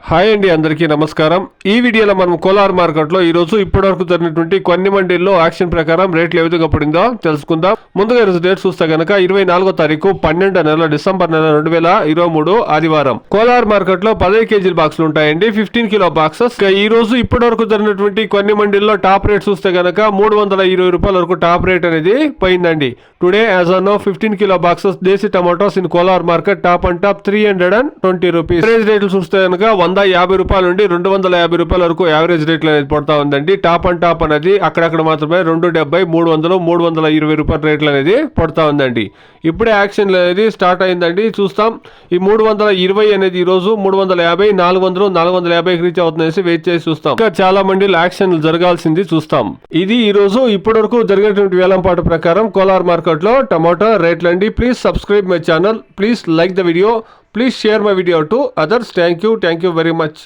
Hi అండి, అందరికీ నమస్కారం. ఈ వీడియోలో మనం కోలార్ మార్కెట్లో ఈరోజు ఇప్పటివరకు జరిగినటువంటి కొన్ని మండీల్లో యాక్షన్ ప్రకారం రేట్లు ఏ విధంగా పడిందో తెలుసుకుందాం. ముందుగా ఈరోజు డేట్ చూస్తే కనుక 24వ తారీఖు 12వ నెల డిసెంబర్ నెల 2023 ఆదివారం. కోలార్ మార్కెట్లో 15 కేజీల బాక్సులు ఉంటాయండి, 15 కిలో బాక్సెస్. ఈ రోజు ఇప్పటివరకు జరిగినటువంటి కొన్ని మండీల్లో టాప్ రేట్ చూస్తే కనుక 320 రూపాయల వరకు టాప్ రేట్ అనేది పోయిందండి. Today as on no 15 kilo boxes దేశీ tomatoes in Kolar market top and top 320 rupees. Average రేట్లు చూస్తే కనుక 150 రూపాయల నుండి 250 రూపాయల వరకు యావరేజ్ రేట్లు అనేది పడతా ఉందండి. టాప్ అండ్ టాప్ అనేది అక్కడక్కడ మాత్రమే 270, 300, 320 రూపాయల రేట్లు అనేది పడతా ఉందండి. ఇప్పుడే యాక్షన్ అనేది స్టార్ట్ అయిందండి, చూస్తాం. ఈ 320 అనేది ఈ రోజు 350, 400, 450 రీచ్ అవుతుందనేసి వెయిట్ చేసి చూస్తాం. ఇంకా చాలా మంది యాక్షన్ జరగాల్సింది చూస్తాం. ఇది ఈ రోజు ఇప్పటి వరకు జరిగినటువంటి వేలంపాట ప్రకారం కోలార్ మార్కెట్ లో టమాటా రేట్లు అండి. Please subscribe my channel, please like the video, please share my video to others. Thank you very much.